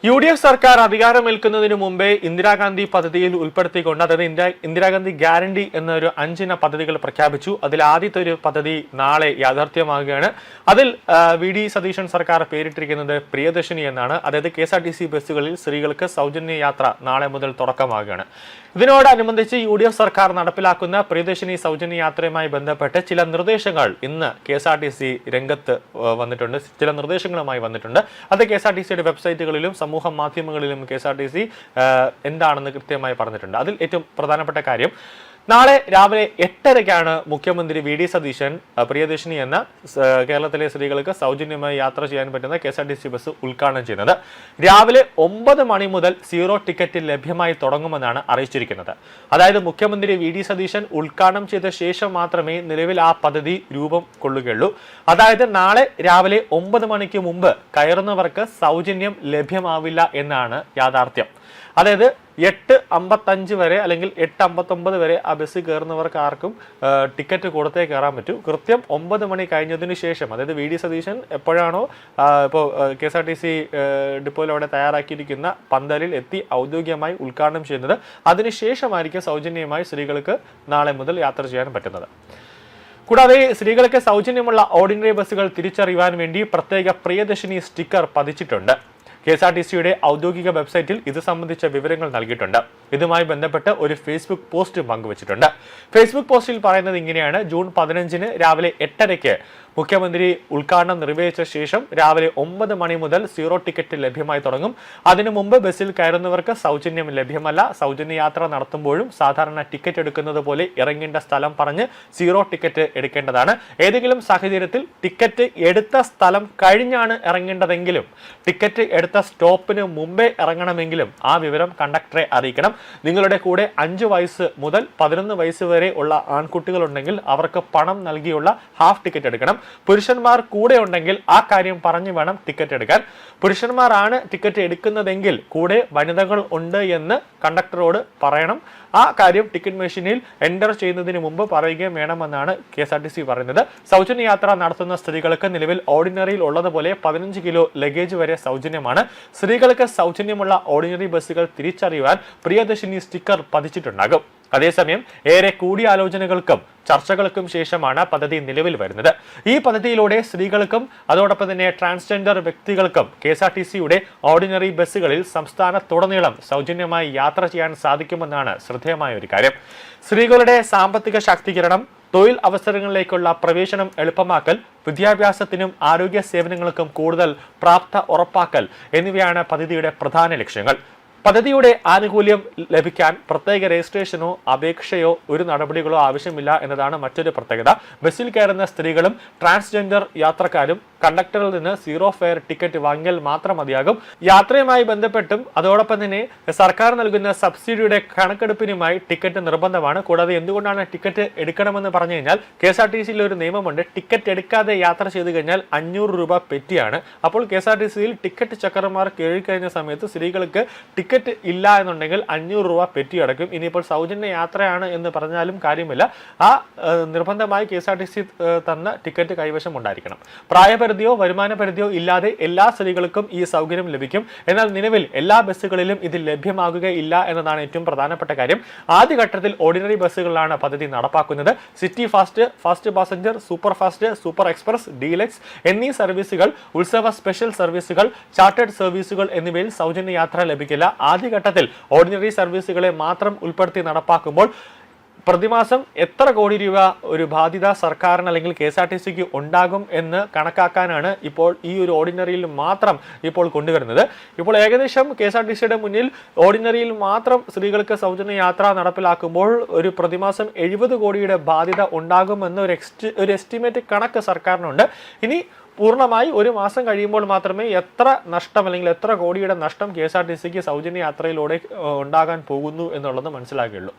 UDF സർക്കാർ അധികാരമേൽക്കുന്നതിനു മുമ്പേ ഇന്ദിരാഗാന്ധി പദ്ധതിയിൽ ഉൾപ്പെടുത്തിക്കൊണ്ട് അതായത് ഇന്ദിരാഗാന്ധി ഗ്യാരണ്ടി എന്നൊരു 5 ഇന പദ്ധതികൾ പ്രഖ്യാപിച്ചു. അതിൽ ആദ്യത്തെ ഒരു പദ്ധതി നാളെ യാഥാർത്ഥ്യമാകുകയാണ്. അതിൽ VD സതീശൻ സർക്കാർ പേരിട്ടിരിക്കുന്നത് പ്രിയദർശിനി എന്നാണ്. അതായത് KSRTC ബസ്സുകളിൽ സ്ത്രീകൾക്ക് സൗജന്യ യാത്ര നാളെ മുതൽ തുടക്കമാകുകയാണ്. ഇതിനോടനുബന്ധിച്ച് UDF സർക്കാർ നടപ്പിലാക്കുന്ന പ്രിയദർശിനി സൗജന്യ യാത്രയുമായി ബന്ധപ്പെട്ട് ചില നിർദ്ദേശങ്ങൾ ഇന്ന് KSRTC രംഗത്ത് വന്നിട്ടുണ്ട്. ചില നിർദ്ദേശങ്ങളുമായി വന്നിട്ടുണ്ട്. അത് KSRTCയുടെ വെബ്സൈറ്റുകളിലും സമൂഹ മാധ്യമങ്ങളിലും KSRTC എന്താണെന്ന് കൃത്യമായി പറഞ്ഞിട്ടുണ്ട്. അതിൽ ഏറ്റവും പ്രധാനപ്പെട്ട കാര്യം, നാളെ രാവിലെ 8:30-ക്കാണ് മുഖ്യമന്ത്രി VD സതീശൻ പ്രിയദർശിനി എന്ന കേരളത്തിലെ സ്ത്രീകൾക്ക് സൗജന്യമായി യാത്ര ചെയ്യാൻ പറ്റുന്ന KSRTC ബസ് ഉദ്ഘാടനം ചെയ്യുന്നത്. രാവിലെ 9 മണി മുതൽ 0 ടിക്കറ്റ് ലഭ്യമായി തുടങ്ങുമെന്നാണ് അറിയിച്ചിരിക്കുന്നത്. അതായത് മുഖ്യമന്ത്രി VD സതീശൻ ഉദ്ഘാടനം ചെയ്ത ശേഷം മാത്രമേ നിലവിൽ ആ പദ്ധതി രൂപം കൊള്ളുകയുള്ളൂ. അതായത് നാളെ രാവിലെ 9 മണിക്ക് മുമ്പ് കയറുന്നവർക്ക് സൗജന്യം ലഭ്യമാവില്ല എന്നാണ് യാഥാർത്ഥ്യം. അതായത് 8:55 വരെ അല്ലെങ്കിൽ 8:59 വരെ ആ ബസ് കയറുന്നവർക്ക് ആർക്കും ടിക്കറ്റ് കൊടുത്തേ കയറാൻ പറ്റൂ. കൃത്യം 9 മണി കഴിഞ്ഞതിന് ശേഷം, അതായത് VD സതീശൻ എപ്പോഴാണോ ഇപ്പോൾ KSRTC ഡിപ്പോയിൽ അവിടെ തയ്യാറാക്കിയിരിക്കുന്ന പന്തലിൽ എത്തി ഔദ്യോഗികമായി ഉദ്ഘാടനം ചെയ്യുന്നത്, അതിനുശേഷമായിരിക്കും സൗജന്യമായി സ്ത്രീകൾക്ക് നാളെ മുതൽ യാത്ര ചെയ്യാൻ പറ്റുന്നത്. കൂടാതെ സ്ത്രീകൾക്ക് സൗജന്യമുള്ള ഓർഡിനറി ബസ്സുകൾ തിരിച്ചറിയുവാൻ വേണ്ടി പ്രത്യേക പ്രിയദർശിനി സ്റ്റിക്കർ പതിച്ചിട്ടുണ്ട്. KSRTCയുടെ ഔദ്യോഗിക വെബ്സൈറ്റിൽ ഇത് സംബന്ധിച്ച വിവരങ്ങൾ നൽകിയിട്ടുണ്ട്. ഇതുമായി ബന്ധപ്പെട്ട് ഒരു ഫേസ്ബുക്ക് പോസ്റ്റ് പങ്കുവച്ചിട്ടുണ്ട്. ഫേസ്ബുക്ക് പോസ്റ്റിൽ പറയുന്നത് ഇങ്ങനെയാണ്: ജൂൺ 15-ന് രാവിലെ 8:30-ക്ക് മുഖ്യമന്ത്രി ഉദ്ഘാടനം നിർവഹിച്ച ശേഷം രാവിലെ 9 മണി മുതൽ 0 ടിക്കറ്റ് ലഭ്യമായി തുടങ്ങും. അതിനു മുമ്പ് ബസ്സിൽ കയറുന്നവർക്ക് സൗജന്യം ലഭ്യമല്ല. സൗജന്യ യാത്ര നടത്തുമ്പോഴും സാധാരണ ടിക്കറ്റ് എടുക്കുന്നത് പോലെ ഇറങ്ങേണ്ട സ്ഥലം പറഞ്ഞ് 0 ടിക്കറ്റ് എടുക്കേണ്ടതാണ്. ഏതെങ്കിലും സാഹചര്യത്തിൽ ടിക്കറ്റ് എടുത്ത സ്ഥലം കഴിഞ്ഞാണ് ഇറങ്ങേണ്ടതെങ്കിലും ടിക്കറ്റ് എടുത്ത സ്റ്റോപ്പിന് മുമ്പേ ഇറങ്ങണമെങ്കിലും ആ വിവരം കണ്ടക്ടറെ അറിയിക്കണം. നിങ്ങളുടെ കൂടെ 5 വയസ്സ് മുതൽ 11 വയസ്സ് വരെ ഉള്ള ആൺകുട്ടികളുണ്ടെങ്കിൽ അവർക്ക് പണം നൽകിയുള്ള ഹാഫ് ടിക്കറ്റ് എടുക്കണം. പുരുഷന്മാർ കൂടെ ഉണ്ടെങ്കിൽ ആ കാര്യം പറഞ്ഞു വേണം ടിക്കറ്റ് എടുക്കാൻ. പുരുഷന്മാരാണ് ടിക്കറ്റ് എടുക്കുന്നതെങ്കിൽ കൂടെ വനിതകൾ ഉണ്ട് എന്ന് കണ്ടക്ടറോട് പറയണം. ആ കാര്യം ടിക്കറ്റ് മെഷീനിൽ എൻ്റർ ചെയ്യുന്നതിന് മുമ്പ് പറയുകയും വേണമെന്നാണ് KSRTC പറയുന്നത്. സൗജന്യ യാത്ര നടത്തുന്ന സ്ത്രീകൾക്ക് നിലവിൽ ഓർഡിനറിയിൽ ഉള്ളതുപോലെ 15 കിലോ ലഗേജ് വരെ സൗജന്യമാണ്. സ്ത്രീകൾക്ക് സൗജന്യമുള്ള ഓർഡിനറി ബസ്സുകൾ തിരിച്ചറിയുവാൻ പ്രിയദർശിനി സ്റ്റിക്കർ പതിച്ചിട്ടുണ്ടാകും. അതേസമയം ഏറെ കൂടിയാലോചനകൾക്കും ചർച്ചകൾക്കും ശേഷമാണ് പദ്ധതി നിലവിൽ വരുന്നത്. ഈ പദ്ധതിയിലൂടെ സ്ത്രീകൾക്കും അതോടൊപ്പം തന്നെ ട്രാൻസ്ജെൻഡർ വ്യക്തികൾക്കും KSRTCയുടെ ഓർഡിനറി ബസ്സുകളിൽ സംസ്ഥാനത്തുടനീളം സൗജന്യമായി യാത്ര ചെയ്യാൻ സാധിക്കുമെന്നാണ് ശ്രദ്ധേയമായ ഒരു കാര്യം. സ്ത്രീകളുടെ സാമ്പത്തിക ശാക്തീകരണം, തൊഴിൽ അവസരങ്ങളിലേക്കുള്ള പ്രവേശനം എളുപ്പമാക്കൽ, വിദ്യാഭ്യാസത്തിനും ആരോഗ്യ സേവനങ്ങൾക്കും കൂടുതൽ പ്രാപ്ത ഉറപ്പാക്കൽ എന്നിവയാണ് പദ്ധതിയുടെ പ്രധാന ലക്ഷ്യങ്ങൾ. പദ്ധതിയുടെ ആനുകൂല്യം ലഭിക്കാൻ പ്രത്യേക രജിസ്ട്രേഷനോ അപേക്ഷയോ ഒരു നടപടികളോ ആവശ്യമില്ല എന്നതാണ് മറ്റൊരു പ്രത്യേകത. ബസ്സിൽ കയറുന്ന സ്ത്രീകളും ട്രാൻസ്ജെൻഡർ യാത്രക്കാരും കണ്ടക്ടറിൽ നിന്ന് 0 ഫെയർ ടിക്കറ്റ് വാങ്ങിയാൽ മാത്രം മതിയാകും. യാത്രയുമായി ബന്ധപ്പെട്ടും അതോടൊപ്പം തന്നെ സർക്കാർ നൽകുന്ന സബ്സിഡിയുടെ കണക്കെടുപ്പിനുമായി ടിക്കറ്റ് നിർബന്ധമാണ്. കൂടാതെ എന്തുകൊണ്ടാണ് ടിക്കറ്റ് എടുക്കണമെന്ന് പറഞ്ഞു കഴിഞ്ഞാൽ KSRTCയിൽ ഒരു നിയമമുണ്ട്. ടിക്കറ്റ് എടുക്കാതെ യാത്ര ചെയ്തു കഴിഞ്ഞാൽ 500 രൂപ പെറ്റിയാണ്. അപ്പോൾ KSRTCയിൽ ടിക്കറ്റ് ചക്കർമാർ കയറിക്കഴിഞ്ഞ സമയത്ത് സ്ത്രീകൾക്ക് ടിക്കറ്റ് ഇല്ല എന്നുണ്ടെങ്കിൽ 500 രൂപ പെറ്റി അടക്കും. ഇനിയിപ്പോൾ സൗജന്യ യാത്രയാണ് എന്ന് പറഞ്ഞാലും കാര്യമില്ല. ആ നിർബന്ധമായി KSRTC തന്ന ടിക്കറ്റ് കൈവശം ഉണ്ടായിരിക്കണം. പ്രായപരിധിയോ വരുമാന പരിധിയോ ഇല്ലാതെ എല്ലാ സ്ത്രീകൾക്കും ഈ സൗകര്യം ലഭിക്കും. എന്നാൽ നിലവിൽ എല്ലാ ബസ്സുകളിലും ഇത് ലഭ്യമാകുകയില്ല എന്നതാണ് ഏറ്റവും പ്രധാനപ്പെട്ട കാര്യം. ആദ്യഘട്ടത്തിൽ ഓർഡിനറി ബസ്സുകളിലാണ് പദ്ധതി നടപ്പാക്കുന്നത്. City fast, fast passenger, super fast, super express, deluxe എന്നീ സർവീസുകൾ, ഉത്സവ സ്പെഷ്യൽ സർവീസുകൾ, ചാർട്ടേഡ് സർവീസുകൾ എന്നിവയിൽ സൗജന്യ യാത്ര ലഭിക്കില്ല. ആദ്യഘട്ടത്തിൽ ഓർഡിനറി സർവീസുകളെ മാത്രം ഉൾപ്പെടുത്തി നടപ്പാക്കുമ്പോൾ പ്രതിമാസം എത്ര കോടി രൂപ ഒരു ബാധ്യത സർക്കാരിന് അല്ലെങ്കിൽ KSRTCക്ക് ഉണ്ടാകും എന്ന് കണക്കാക്കാനാണ് ഇപ്പോൾ ഈ ഒരു ഓർഡിനറിയിൽ മാത്രം ഇപ്പോൾ കൊണ്ടുവരുന്നത്. ഇപ്പോൾ ഏകദേശം KSRTCയുടെ മുന്നിൽ ഓർഡിനറിയിൽ മാത്രം സ്ത്രീകൾക്ക് സൗജന്യ യാത്ര നടപ്പിലാക്കുമ്പോൾ ഒരു പ്രതിമാസം 70 കോടിയുടെ ബാധ്യത ഉണ്ടാകുമെന്ന ഒരു എസ്റ്റിമേറ്റ് കണക്ക് സർക്കാരിനുണ്ട്. ഇനി പൂർണ്ണമായി ഒരു മാസം കഴിയുമ്പോൾ മാത്രമേ എത്ര നഷ്ടം അല്ലെങ്കിൽ എത്ര കോടിയുടെ നഷ്ടം KSRTCക്ക് സൗജന്യ യാത്രയിലൂടെ ഉണ്ടാകാൻ പോകുന്നു എന്നുള്ളത് മനസ്സിലാക്കുകയുള്ളൂ.